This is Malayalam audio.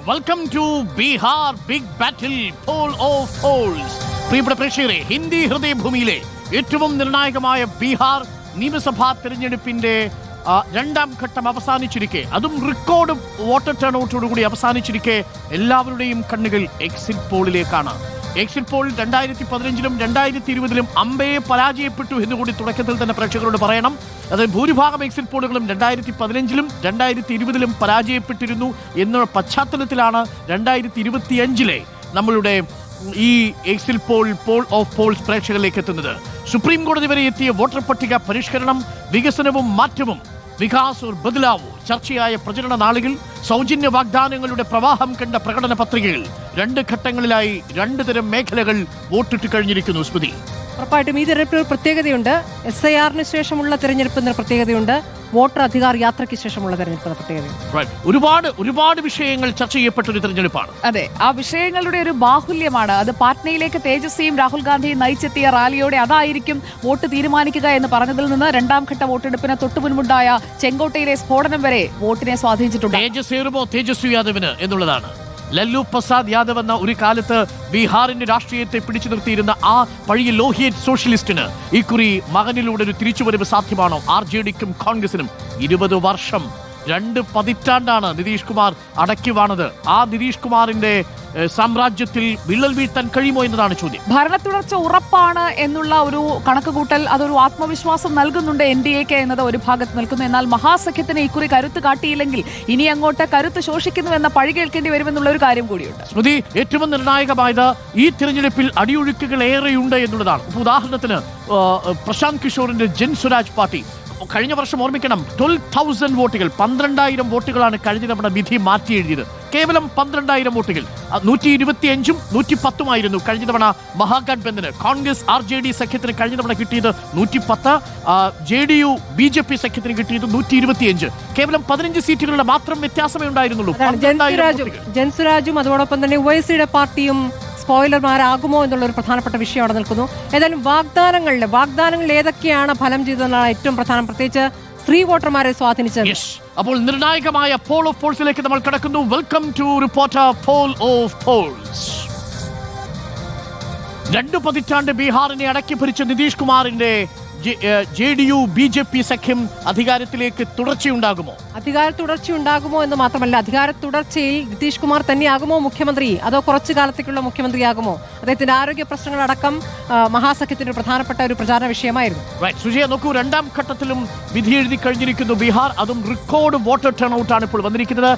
Welcome to Bihar big battle poll of polls. പ്രിയപ്പെട്ട പ്രേക്ഷകരെ, ഹിന്ദി ഹൃദയഭൂമിയിലെ ഏറ്റവും നിർണായകമായ ബീഹാർ നിയമസഭാ തെരഞ്ഞെടുപ്പിന്റെ രണ്ടാം ഘട്ടം അവസാനിച്ചിരിക്കെ, അതും റെക്കോർഡ് വോട്ടർ ടേൺ ഔട്ടോടുകൂടി അവസാനിച്ചിരിക്കെ എല്ലാവരുടെയും കണ്ണുകൾ എക്സിറ്റ് പോളിലേക്കാണ്. എക്സിറ്റ് പോൾ 2015-ലും 2020-ലും അമ്പയെ പരാജയപ്പെട്ടു എന്നുകൂടി തുടക്കത്തിൽ തന്നെ പ്രേക്ഷകരോട് പറയണം. അതായത് ഭൂരിഭാഗം എക്സിറ്റ് പോളുകളും 2015-ലും 2020-ലും പരാജയപ്പെട്ടിരുന്നു എന്ന പശ്ചാത്തലത്തിലാണ് 2025-ലെ നമ്മളുടെ ഈ എക്സിറ്റ് പോൾ ഓഫ് പോൾസ് പ്രേക്ഷകരിലേക്ക് എത്തുന്നത്. സുപ്രീം കോടതി വരെ എത്തിയ വോട്ടർ പട്ടിക പരിഷ്കരണം, വികസനവും മാറ്റവും, വികാസ് ഓർ ബദലാവോ ചർച്ചയായ പ്രചരണ നാളുകൾ, സൗജന്യ വാഗ്ദാനങ്ങളുടെ പ്രവാഹം കണ്ട പ്രകടന പത്രികകൾ, 2 ഘട്ടങ്ങളിലായി 2 തരം മേഖലകൾ വോട്ടിട്ട് കഴിഞ്ഞിരിക്കുന്നു. സ്മൃതി, ഉറപ്പായിട്ടും ഈ തെരഞ്ഞെടുപ്പിൽ പ്രത്യേകതയുണ്ട്. SIR-ന് ശേഷമുള്ള തെരഞ്ഞെടുപ്പിന് പ്രത്യേകതയുണ്ട്. വോട്ടർ അധികാർ യാത്രയ്ക്ക് ശേഷമുള്ള തെരഞ്ഞെടുപ്പിന് പ്രത്യേകതയുണ്ട്. ഒരുപാട് വിഷയങ്ങൾ ചർച്ച ചെയ്യപ്പെട്ട ഒരു തെരഞ്ഞെടുപ്പാണ്. അതെ, ആ വിഷയങ്ങളുടെ ഒരു ബാഹുല്യമാണ് അത്. പാറ്റ്നയിലേക്ക് തേജസ്വിയും രാഹുൽ ഗാന്ധിയും നയിച്ചെത്തിയ റാലിയോടെ അതായിരിക്കും വോട്ട് തീരുമാനിക്കുക എന്ന് പറഞ്ഞതിൽ നിന്ന് രണ്ടാം ഘട്ട വോട്ടെടുപ്പിന് തൊട്ടു മുൻപുണ്ടായ ചെങ്കോട്ടയിലെ സ്ഫോടനം വരെ വോട്ടിനെ സ്വാധീനിച്ചിട്ടുണ്ട്. തേജസ്വി യാദവിന് എന്നുള്ളതാണ്. ലല്ലു പ്രസാദ് യാദവ് എന്ന ഒരു കാലത്ത് ബീഹാറിന്റെ രാഷ്ട്രീയത്തെ പിടിച്ചു നിർത്തിയിരുന്ന ആ പഴയ ലോഹിയറ്റ് സോഷ്യലിസ്റ്റിന് ഇക്കുറി മകനിലൂടെ ഒരു തിരിച്ചുവരവ് സാധ്യമാണോ? RJDക്കും കോൺഗ്രസിനും 20 വർഷം, 2 പതിറ്റാണ്ടാണ് നിതീഷ് കുമാർ അടക്കി വാണത്. ആ നിതീഷ് കുമാറിന്റെ സാമ്രാജ്യത്തിൽ വിള്ളൽ വീഴ്ത്താൻ കഴിയുമോ എന്നതാണ് ചോദ്യം. ഭരണ തുടർച്ച ഉറപ്പാണ് എന്നുള്ള ഒരു കണക്കുകൂട്ടൽ, അതൊരു ആത്മവിശ്വാസം നൽകുന്നുണ്ട് NDAക്ക് എന്നത് ഒരു ഭാഗത്ത് നിൽക്കുന്നു. എന്നാൽ മഹാസഖ്യത്തിന് ഇക്കുറി കരുത്ത് കാട്ടിയില്ലെങ്കിൽ ഇനി അങ്ങോട്ട് കരുത്ത് ശോഷിക്കുന്നു എന്ന പഴി കേൾക്കേണ്ടി വരുമെന്നുള്ള ഒരു കാര്യം കൂടിയുണ്ട്. സ്മൃതി, ഏറ്റവും നിർണായകമായത് ഈ തിരഞ്ഞെടുപ്പിൽ അടിയൊഴുക്കുകൾ ഏറെയുണ്ട് എന്നുള്ളതാണ്. ഉദാഹരണത്തിന് പ്രശാന്ത് കിഷോറിന്റെ ജൻസ്വരാജ് പാർട്ടി കഴിഞ്ഞ വർഷം ഓർമ്മിക്കണം 12,000 വോട്ടുകൾ, 12,000 വോട്ടുകളാണ് കഴിഞ്ഞ തവണ വിധി മാറ്റി എഴുതിയത്. കേവലം 12,000 വോട്ടുകൾ. 125-ഉം 110-ഉമായിരുന്നു കഴിഞ്ഞ തവണ മഹാഗഠബന്ധന്. കോൺഗ്രസ് RJD സഖ്യത്തിന് കഴിഞ്ഞ തവണ കിട്ടിയത് 110, JDU BJP സഖ്യത്തിന് കിട്ടിയത് 125. കേവലം 15 സീറ്റുകളുടെ മാത്രം വ്യത്യാസമേ ഉണ്ടായിരുന്നുള്ളൂ. ജൻസുരാജും അതോടൊപ്പം തന്നെ ഉവൈസിയുടെ പാർട്ടിയും സ്പോയിലർമാരാകുമോ എന്നുള്ളൊരു പ്രധാനപ്പെട്ട വിഷയം അവിടെ നിൽക്കുന്നു. ഏതായാലും വാഗ്ദാനങ്ങൾ ഏതൊക്കെയാണ് ഫലം ചെയ്തതെന്നാണ് ഏറ്റവും പ്രധാനം, പ്രത്യേകിച്ച് സ്ത്രീ വോട്ടർമാരെ സ്വാധീനിച്ചത്. അപ്പോൾ നിർണായകമായ പോൾ ഓഫ് പോൾസിലേക്ക് നമ്മൾ കടക്കുന്നു. Welcome to reporter poll of polls. 2 പതിറ്റാണ്ട് ബീഹാറിനെ അടക്കി ഭരിച്ച നിതീഷ് കുമാറിന്റെ JDU BJP സഖ്യം അധികാരത്തിലേക്ക് തുടർച്ചയുണ്ടാകുമോ എന്ന് മാത്രമല്ല, അധികാര തുടർച്ചയിൽ നിതീഷ് കുമാർ തന്നെയാകുമോ മുഖ്യമന്ത്രി, അതോ കുറച്ചു കാലത്തേക്കുള്ള മുഖ്യമന്ത്രിയാകുമോ? അദ്ദേഹത്തിന്റെ ആരോഗ്യ പ്രശ്നങ്ങളടക്കം മഹാസഖ്യത്തിന്റെ പ്രധാനപ്പെട്ട ഒരു പ്രചാരണ വിഷയമായിരുന്നു. സുജയ, നോക്കൂ, രണ്ടാം ഘട്ടത്തിലും വിധി എഴുതി കഴിഞ്ഞിരിക്കുന്നു ബീഹാർ. അതും റെക്കോർഡ് വോട്ടർ ടേൺ ഔട്ടാണ് ഇപ്പോൾ വന്നിരിക്കുന്നത്.